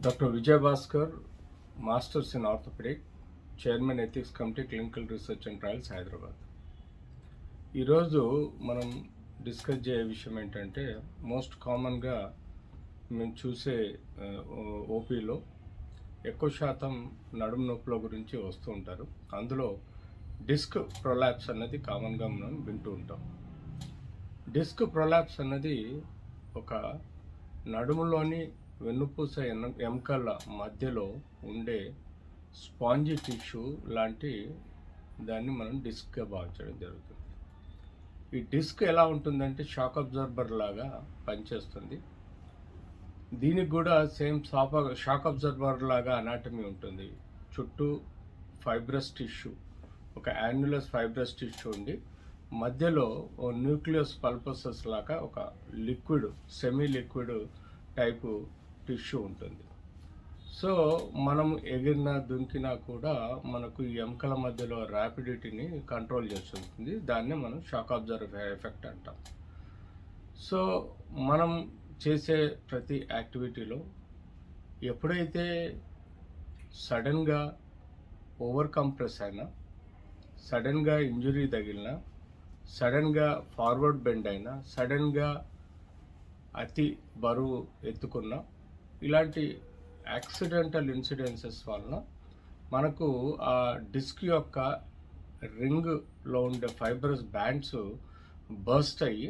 Doctor Vijay Bhaskar, masters in orthopaedic, chairman ethics committee, clinical research and trials, Hyderabad. ఈరోజు మనం discuss చేయే విషయం ఏంటంటే, మోస్ట్ కామన్గా మేము చూసే ఓపీలో ఎక్కువ శాతం నడుము నొప్పుల గురించి వస్తూ ఉంటారు. అందులో డిస్క్ ప్రొలాప్స్ అన్నది కామన్గా మనం వింటూ ఉంటాం. డిస్క్ ప్రొలాప్స్ అన్నది ఒక నడుములోని వెన్నుపూస ఎముకల మధ్యలో ఉండే స్పాంజీ టిష్యూ లాంటి దాన్ని మనం డిస్క్గా భావించడం జరుగుతుంది. ఈ డిస్క్ ఎలా ఉంటుందంటే షాక్ అబ్జర్బర్ లాగా పనిచేస్తుంది. దీనికి కూడా సేమ్ షాక్ అబ్జర్బర్ లాగా అనాటమీ ఉంటుంది. చుట్టూ ఫైబ్రస్ టిష్యూ, ఒక యాన్యులస్ ఫైబ్రస్ టిష్యూ ఉండి మధ్యలో న్యూక్లియస్ పల్పసస్ లాగా ఒక liquid, semi liquid type tissue ఉంటుంది. సో మనం ఎగిరినా దుంకినా కూడా మనకు ఈ ఎముకల మధ్యలో ర్యాపిడిటీని కంట్రోల్ చేస్తుంది. దాన్ని మనం షాక్ అబ్జర్వర్ ఎఫెక్ట్ అంటాం. సో మనం చేసే ప్రతి యాక్టివిటీలో ఎప్పుడైతే సడన్గా ఓవర్ కంప్రెస్ అయినా, సడన్గా ఇంజురీ తగిలినా, సడన్గా ఫార్వర్డ్ బెండ్ అయినా, సడన్గా అతి బరువు ఎత్తుకున్నా, ఇలాంటి యాక్సిడెంటల్ ఇన్సిడెన్సెస్ వలన మనకు ఆ డిస్క్ యొక్క రింగ్లో ఉండే ఫైబ్రస్ బ్యాండ్స్ బర్స్ట్ అయ్యి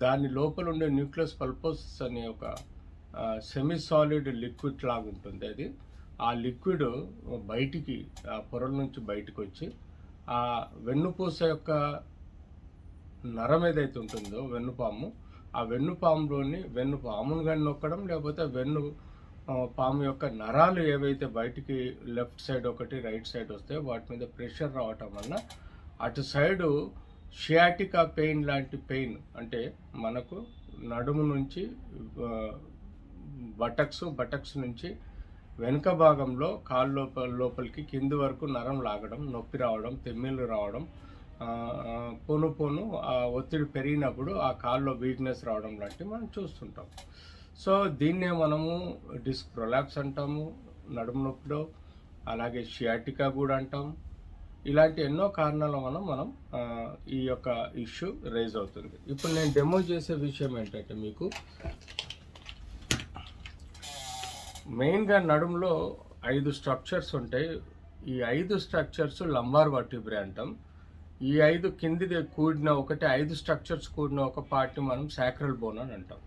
దాని లోపల ఉండే న్యూక్లియస్ పల్పోసస్ అనే ఒక సెమీ సాలిడ్ లిక్విడ్ లాగా ఉంటుంది. అది ఆ లిక్విడ్ బయటికి, ఆ పొరల నుంచి బయటకు వచ్చి ఆ వెన్నుపూస యొక్క నరం ఏదైతే ఉంటుందో వెన్నుపాము, ఆ వెన్నుపామును కానీ నొక్కడం, లేకపోతే పాము యొక్క నరాలు ఏవైతే బయటికి లెఫ్ట్ సైడ్ ఒకటి, రైట్ సైడ్ వస్తే వాటి మీద ప్రెషర్ రావటం వల్ల అటు సైడు షియాటికా పెయిన్ లాంటి పెయిన్, అంటే మనకు నడుము నుంచి బటక్స్ నుంచి వెనుక భాగంలో కాళ్ళు లోపలికి కింది వరకు నరం లాగడం, నొప్పి రావడం, తెమ్మిళ్ళు రావడం, పోను ఒత్తిడి పెరిగినప్పుడు ఆ కాల్లో వీక్నెస్ రావడం లాంటివి మనం చూస్తుంటాం. సో దీన్నే మనము డిస్క్ ప్రొలాప్స్ అంటాము నడుము నొప్పిలో. అలాగే షియాటికా కూడా అంటాం. ఇలాంటి ఎన్నో కారణాల వల్ల మనం ఈ యొక్క ఇష్యూ రైజ్ అవుతుంది. ఇప్పుడు నేను డెమో చేసే విషయం ఏంటంటే, మీకు మెయిన్గా నడుములో 5 స్ట్రక్చర్స్ ఉంటాయి. ఈ 5 స్ట్రక్చర్స్ లంబార్ వర్టిబ్రే అంటాం. ఈ 5 కిందిది కూడిన 5 స్ట్రక్చర్స్ కూడిన ఒక పార్ట్ని మనం సాక్రల్ బోన్ అని అంటాం.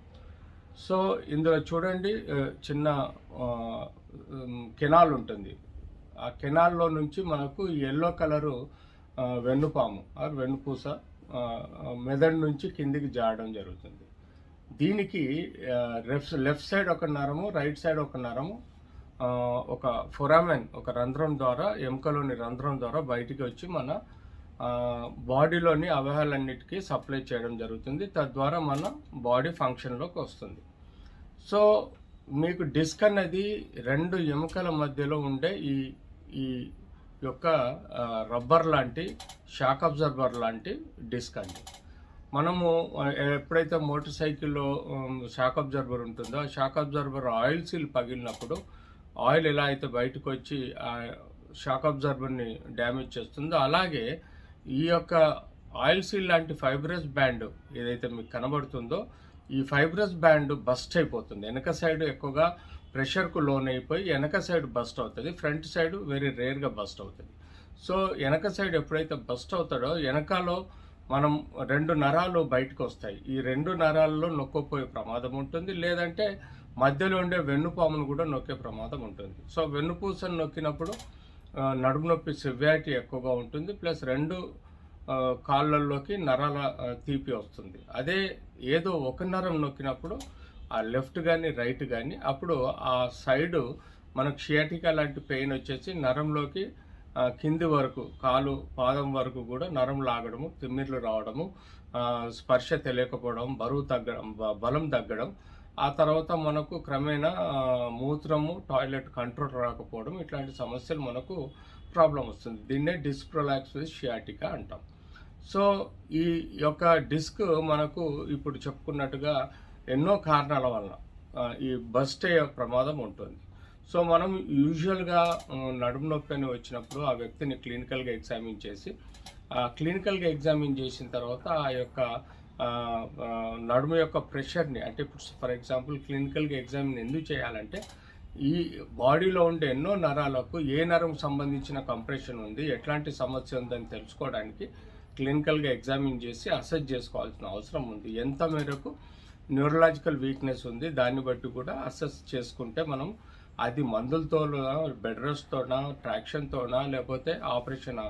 సో ఇందులో చూడండి, చిన్న కెనాల్ ఉంటుంది. ఆ కెనాల్లో నుంచి మనకు ఎల్లో కలరు వెన్నుపాము ఆర్ వెన్నుపూస మెదడు నుంచి కిందికి జారడం జరుగుతుంది. దీనికి లెఫ్ట్ సైడ్ ఒక నరము, రైట్ సైడ్ ఒక నరము, ఒక ఫొరామెన్, ఒక రంధ్రం ద్వారా, ఎముకలోని రంధ్రం ద్వారా బయటికి వచ్చి మన బాడీలోని అవయవాలన్నిటికీ సప్లై చేయడం జరుగుతుంది. తద్వారా మన బాడీ ఫంక్షన్లోకి వస్తుంది. సో మీకు డిస్క్ అనేది 2 ఎముకల మధ్యలో ఉండే ఈ యొక్క రబ్బర్ లాంటి, షాక్ అబ్జర్బర్ లాంటి డిస్క్ అండి. మనము ఎప్పుడైతే మోటార్ సైకిల్లో షాక్ అబ్జర్బర్ ఉంటుందో, ఆ షాక్ అబ్జర్బర్ ఆయిల్ సీల్ పగిలినప్పుడు ఆయిల్ ఎలా అయితే బయటకు వచ్చి ఆ షాక్ అబ్జర్బర్ని డ్యామేజ్ చేస్తుందో, అలాగే ఈ యొక్క ఆయిల్ సీల్ లాంటి ఫైబ్రస్ బ్యాండ్ ఏదైతే మీకు కనబడుతుందో, ఈ ఫైబ్రస్ బ్యాండ్ బస్ట్ అయిపోతుంది. వెనక సైడ్ ఎక్కువగా ప్రెషర్కు లోన్ అయిపోయి వెనక సైడ్ బస్ట్ అవుతుంది. ఫ్రంట్ సైడ్ వెరీ రేర్గా బస్ట్ అవుతుంది. సో వెనక సైడ్ ఎప్పుడైతే బస్ట్ అవుతాడో, వెనకాలో మనం 2 నరాలు బయటకు వస్తాయి. ఈ 2 నరాల్లో నొక్కపోయే ప్రమాదం ఉంటుంది, లేదంటే మధ్యలో ఉండే వెన్నుపామును కూడా నొక్కే ప్రమాదం ఉంటుంది. సో వెన్నుపూసను నొక్కినప్పుడు నడుము నొప్పి సివియారిటీ ఎక్కువగా ఉంటుంది. ప్లస్ 2 కాళ్ళల్లోకి నరాల తీపి వస్తుంది. అదే ఏదో ఒక నరం నొక్కినప్పుడు, ఆ లెఫ్ట్ కానీ రైట్ కానీ, అప్పుడు ఆ సైడు మనకు షియాటికా లాంటి పెయిన్ వచ్చేసి నరంలోకి కింది వరకు, పాదం వరకు కూడా నరం లాగడము, తిమ్మిర్లు రావడము, స్పర్శ తెలియకపోవడం, బరువు తగ్గడం, బలం తగ్గడం, ఆ తర్వాత మనకు క్రమేణా మూత్రము, టాయిలెట్ కంట్రోల్ రాకపోవడం, ఇట్లాంటి సమస్యలు మనకు ప్రాబ్లం వస్తుంది. దీన్నే డిస్క్ ప్రొలాప్స్ విత్ షియాటికా అంటాం. సో ఈ యొక్క డిస్క్ మనకు ఇప్పుడు చెప్పుకున్నట్టుగా ఎన్నో కారణాల వలన ఈ బస్ట్ అయ్యే ప్రమాదం ఉంటుంది. సో మనం యూజువల్గా నడుము నొప్పి అని వచ్చినప్పుడు ఆ వ్యక్తిని క్లినికల్గా ఎగ్జామిన్ చేసి క్లినికల్గా ఎగ్జామిన్ చేసిన తర్వాత ఆ యొక్క నడుము యొక్క ప్రెషర్ని, అంటే ఇప్పుడు ఫర్ ఎగ్జాంపుల్ క్లినికల్గా ఎగ్జామిన్ ఎందుకు చేయాలంటే ఈ బాడీలో ఉండే ఎన్నో నరాలకు ఏ నరం సంబంధించిన కంప్రెషన్ ఉంది, ఎట్లాంటి సమస్య ఉందని తెలుసుకోవడానికి క్లినికల్గా ఎగ్జామిన్ చేసి అసెస్ చేసుకోవాల్సిన అవసరం ఉంది. ఎంత మేరకు న్యూరలాజికల్ వీక్నెస్ ఉంది దాన్ని బట్టి కూడా అసెస్ చేసుకుంటే మనం అది మందులతోనా, బెడ్ రెస్ట్తోనా, ట్రాక్షన్తోనా, లేకపోతే ఆపరేషన్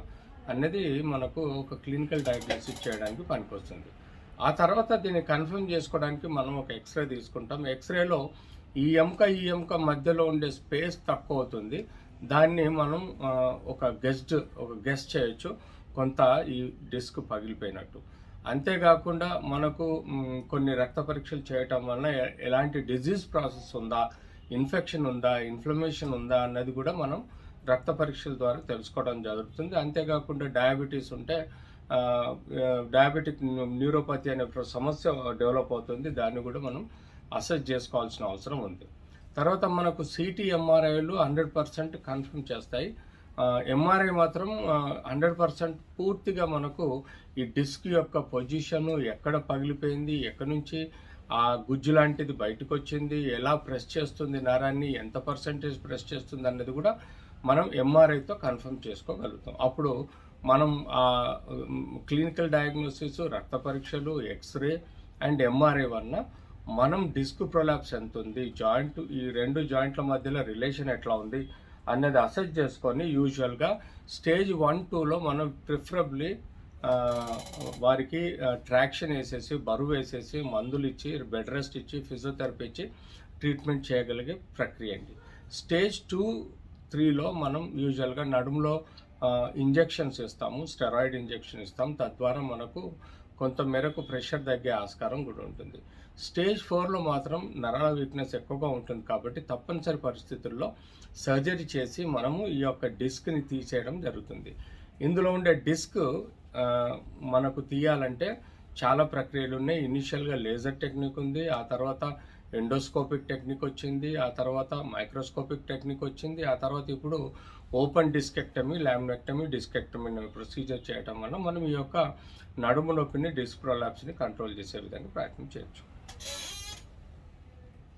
అనేది మనకు ఒక క్లినికల్ డయాగ్నోసిస్ చేయడానికి పనికొస్తుంది. ఆ తర్వాత దీన్ని కన్ఫర్మ్ చేసుకోవడానికి మనం ఒక ఎక్స్రే తీసుకుంటాం. ఎక్స్రేలో ఈ ఎముక మధ్యలో ఉండే స్పేస్ తక్కువ అవుతుంది. దాన్ని మనం ఒక గెస్ చేయొచ్చు, కొంత ఈ డిస్క్ పగిలిపోయినట్టు. అంతేకాకుండా మనకు కొన్ని రక్త పరీక్షలు చేయటం వలన ఎలాంటి డిజీజ్ ప్రాసెస్ ఉందా, ఇన్ఫెక్షన్ ఉందా, ఇన్ఫ్లమేషన్ ఉందా అన్నది కూడా మనం రక్త పరీక్షల ద్వారా తెలుసుకోవడం జరుగుతుంది. అంతేకాకుండా డయాబెటీస్ ఉంటే డయాబెటిక్ న్యూరోపతి అనే సమస్య డెవలప్ అవుతుంది, దాన్ని కూడా మనం అసెస్ చేసుకోవాల్సిన అవసరం ఉంది. తర్వాత మనకు సిటీ ఎంఆర్ఐలు 100% కన్ఫర్మ్ చేస్తాయి. ఎంఆర్ఐ మాత్రం 100% పూర్తిగా మనకు ఈ డిస్క్ యొక్క పొజిషను, ఎక్కడ పగిలిపోయింది, ఎక్కడి నుంచి ఆ గుజ్జు లాంటిది బయటకు వచ్చింది, ఎలా ప్రెస్ చేస్తుంది నరాన్ని, ఎంత పర్సెంటేజ్ ప్రెస్ చేస్తుంది అన్నది కూడా మనం ఎంఆర్ఐతో కన్ఫర్మ్ చేసుకోగలుగుతాం. అప్పుడు మనం క్లినికల్ డయాగ్నోసిస్, రక్త పరీక్షలు, ఎక్స్రే అండ్ ఎంఆర్ఐ వలన మనం డిస్క్ ప్రొలాప్స్ ఎంత ఉంది, ఈ రెండు జాయింట్ల మధ్యలో రిలేషన్ ఎట్లా ఉంది అన్నది అసెస్ చేసుకొని యూజువల్గా స్టేజ్ 1-2లో మనం ప్రిఫరబ్లీ వారికి ట్రాక్షన్ వేసేసి, బరువు వేసేసి, మందులు ఇచ్చి, బెడ్ రెస్ట్ ఇచ్చి, ఫిజియోథెరపీ ఇచ్చి ట్రీట్మెంట్ చేయగలిగే ప్రక్రియ అండి. స్టేజ్ 2-3లో మనం యూజువల్గా నడుములో ఇంజెక్షన్స్ ఇస్తాము, స్టెరాయిడ్ ఇంజెక్షన్ ఇస్తాం. తద్వారా మనకు కొంత మేరకు ప్రెషర్ తగ్గే ఆస్కారం కూడా ఉంటుంది. స్టేజ్ 4లో మాత్రం నరాల వీక్నెస్ ఎక్కువగా ఉంటుంది కాబట్టి తప్పనిసరి పరిస్థితుల్లో సర్జరీ చేసి మనము ఈ యొక్క డిస్క్ని తీసేయడం జరుగుతుంది. ఇందులో ఉండే డిస్క్ మనకు తీయాలంటే చాలా ప్రక్రియలు ఉన్నాయి. ఇనిషియల్గా లేజర్ టెక్నిక్ ఉంది, ఆ తర్వాత ఎండోస్కోపిక్ టెక్నిక్ వచ్చింది, ఆ తర్వాత మైక్రోస్కోపిక్ టెక్నిక్ వచ్చింది, ఆ తర్వాత ఇప్పుడు open discectomy, laminectomy, discectomy procedure చేయడం వల్ల మనం ఈ యొక్క నడుము నొప్పిని, డిస్క్ ప్రొలాప్స్ని కంట్రోల్ చేసే విధంగా ప్రయత్నం చేయొచ్చు.